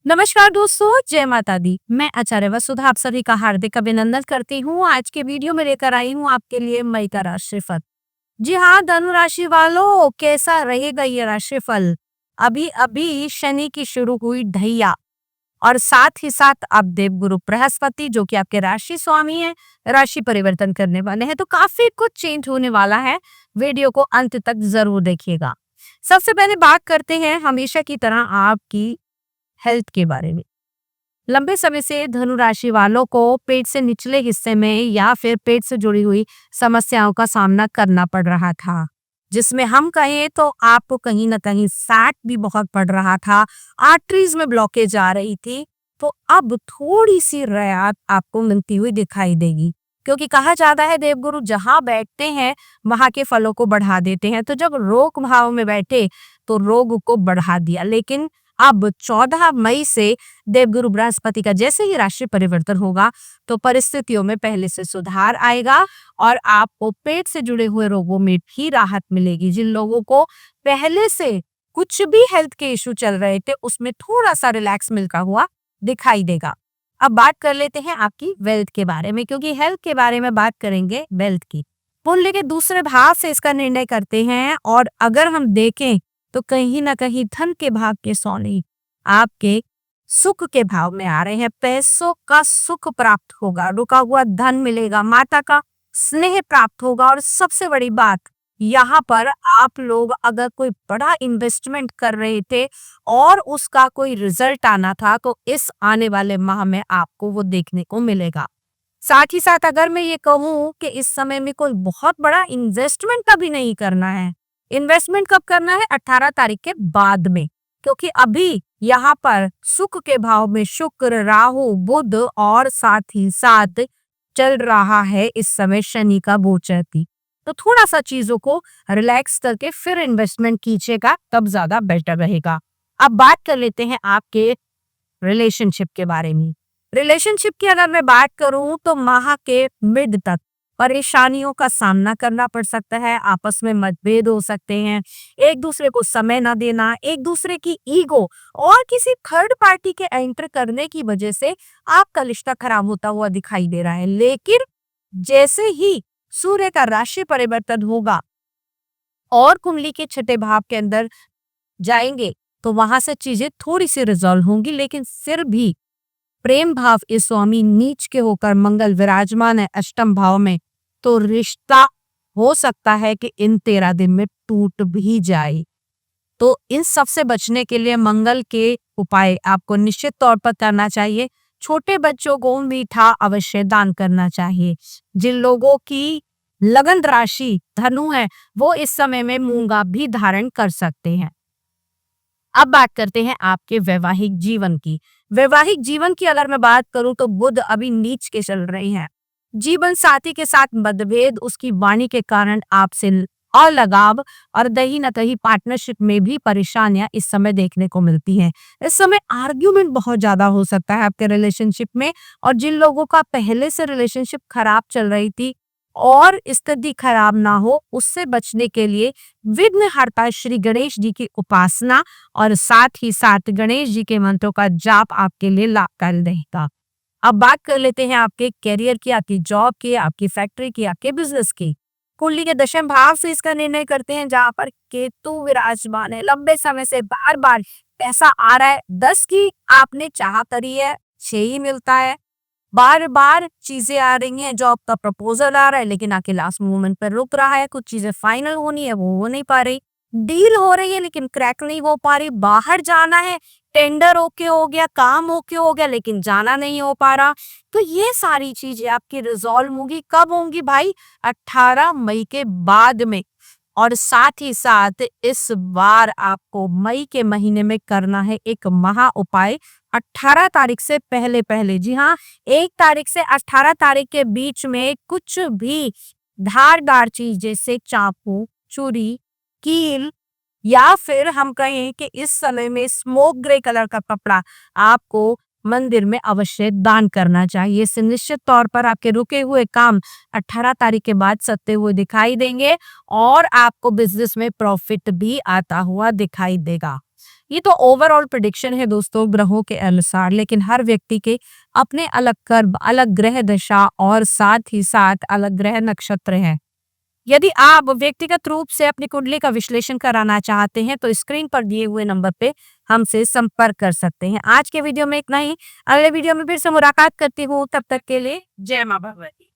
नमस्कार दोस्तों, जय माता दी। मैं आचार्य वसुधा आप सभी का हार्दिक अभिनंदन करती हूँ। आज के वीडियो में लेकर आई हूँ आपके लिए मई का राशिफल। जी हाँ, धनु राशि वालों, कैसा रहेगा ये राशिफल? अभी अभी शनि की शुरू हुई ढैया और साथ ही साथ अब देवगुरु बृहस्पति जो कि आपके राशि स्वामी है, राशि परिवर्तन करने वाले हैं, तो काफी कुछ चेंज होने वाला है। वीडियो को अंत तक जरूर देखिएगा। सबसे पहले बात करते हैं हमेशा की तरह आपकी हेल्थ के बारे में। लंबे समय से धनु राशि वालों को पेट से निचले हिस्से में या फिर पेट से जुड़ी हुई समस्याओं का सामना करना पड़ रहा था, जिसमें हम कहें तो आपको कहीं ना कहीं फैट भी बहुत पड़ रहा था, आर्टरीज में ब्लॉकेज आ रही थी। तो अब थोड़ी सी राहत आपको मिलती हुई दिखाई देगी, क्योंकि कहा जाता है देवगुरु जहां बैठते हैं वहां के फलों को बढ़ा देते हैं। तो जब रोग भाव में बैठे तो रोग को बढ़ा दिया, लेकिन अब 14 मई से देवगुरु बृहस्पति का जैसे ही राशि परिवर्तन होगा तो परिस्थितियों में पहले से सुधार आएगा और आपको पेट से जुड़े हुए रोगों में भी राहत मिलेगी। जिन लोगों को पहले से कुछ भी हेल्थ के इश्यू चल रहे थे उसमें थोड़ा सा रिलैक्स मिलता हुआ दिखाई देगा। अब बात कर लेते हैं आपकी वेल्थ के बारे में, क्योंकि हेल्थ के बारे में बात करेंगे वेल्थ की। कुंडली के दूसरे भाव से इसका निर्णय करते हैं, और अगर हम देखें तो कहीं ना कहीं धन के भाव के सोने आपके सुख के भाव में आ रहे हैं। पैसों का सुख प्राप्त होगा, रुका हुआ धन मिलेगा, माता का स्नेह प्राप्त होगा, और सबसे बड़ी बात यहाँ पर आप लोग अगर कोई बड़ा इन्वेस्टमेंट कर रहे थे और उसका कोई रिजल्ट आना था तो इस आने वाले माह में आपको वो देखने को मिलेगा। साथ ही साथ अगर मैं ये कहूँ कि इस समय में कोई बहुत बड़ा इन्वेस्टमेंट कभी नहीं करना है। इन्वेस्टमेंट कब करना है? 18 तारीख के बाद में, क्योंकि अभी यहाँ पर सुख के भाव में शुक्र, राहु, बुध और साथ ही साथ चल रहा है इस समय शनि का गोचर भी। तो थोड़ा सा चीजों को रिलैक्स करके फिर इन्वेस्टमेंट कीजिएगा, तब ज्यादा बेटर रहेगा। अब बात कर लेते हैं आपके रिलेशनशिप के बारे में। रिलेशनशिप की अगर मैं बात करूं तो माह के मिड तक परेशानियों का सामना करना पड़ सकता है। आपस में मतभेद हो सकते हैं, एक दूसरे को समय ना देना, एक दूसरे की ईगो और किसी थर्ड पार्टी के एंटर करने की वजह से आपका रिश्ता खराब होता हुआ दिखाई दे रहा है। लेकिन जैसे ही सूर्य का राशि परिवर्तन होगा और कुंडली के छठे भाव के अंदर जाएंगे तो वहां से चीजें थोड़ी सी रिजॉल्व होंगी, लेकिन फिर भी प्रेम भाव इस स्वामी नीच के होकर मंगल विराजमान है अष्टम भाव में, तो रिश्ता हो सकता है कि इन 13 दिन में टूट भी जाए। तो इन सब से बचने के लिए मंगल के उपाय आपको निश्चित तौर पर करना चाहिए। छोटे बच्चों को मीठा अवश्य दान करना चाहिए। जिन लोगों की लगन राशि धनु है वो इस समय में मूंगा भी धारण कर सकते हैं। अब बात करते हैं आपके वैवाहिक जीवन की। वैवाहिक जीवन की अगर मैं बात करूं तो बुध अभी नीच के चल रहे हैं। जीवन साथी के साथ मतभेद, उसकी वाणी के कारण आपसे अलगाव और कहीं न कहीं पार्टनरशिप में भी परेशानियां इस समय देखने को मिलती हैं। इस समय आर्ग्यूमेंट बहुत ज्यादा हो सकता है आपके रिलेशनशिप में, और जिन लोगों का पहले से रिलेशनशिप खराब चल रही थी और स्थिति खराब ना हो उससे बचने के लिए विघ्नहर्ता श्री गणेश जी की उपासना और साथ ही साथ गणेश जी के मंत्रों का जाप आपके लिए लाभकारी रहेगा। अब बात कर लेते हैं आपके करियर की, आपकी जॉब की, आपकी फैक्ट्री की, आपके बिजनेस की। कुंडली के दशम भाव से इसका निर्णय करते हैं, जहां पर केतु विराजमान है। लंबे समय से बार बार पैसा आ रहा है, 10 की आपने चाह करी है, 6 ही मिलता है। बार बार चीजें आ रही हैं, जॉब का प्रपोजल आ रहा है लेकिन आके लास्ट मोमेंट पर रुक रहा है। कुछ चीजें फाइनल होनी है वो हो नहीं पा रही। डील हो रही है लेकिन क्रैक नहीं हो पा रही। बाहर जाना है, टेंडर ओके हो गया, काम ओके हो गया, लेकिन जाना नहीं हो पा रहा। तो ये सारी चीजें आपकी रिजॉल्व होंगी। कब होंगी भाई? 18 मई के बाद में। और साथ ही साथ इस बार आपको मई के महीने में करना है एक महा उपाय। 18 तारीख से पहले पहले, जी हाँ, 1 तारीख से 18 तारीख के बीच में कुछ भी धारदार चीज जैसे चाकू, छुरी, कील, या फिर हम कहें कि इस समय में स्मोक ग्रे कलर का कपड़ा आपको मंदिर में अवश्य दान करना चाहिए। इससे निश्चित तौर पर आपके रुके हुए काम 18 तारीख के बाद सत्ते हुए दिखाई देंगे और आपको बिजनेस में प्रॉफिट भी आता हुआ दिखाई देगा। ये तो ओवरऑल प्रिडिक्शन है दोस्तों ग्रहों के अनुसार, लेकिन हर व्यक्ति के अपने अलग कर्म, अलग ग्रह दशा और साथ ही साथ अलग ग्रह नक्षत्र हैं। यदि आप व्यक्तिगत रूप से अपनी कुंडली का विश्लेषण कराना चाहते हैं तो स्क्रीन पर दिए हुए नंबर पे हमसे संपर्क कर सकते हैं। आज के वीडियो में इतना ही। अगले वीडियो में फिर से मुलाकात करती हूँ। तब तक के लिए जय माँ भगवती।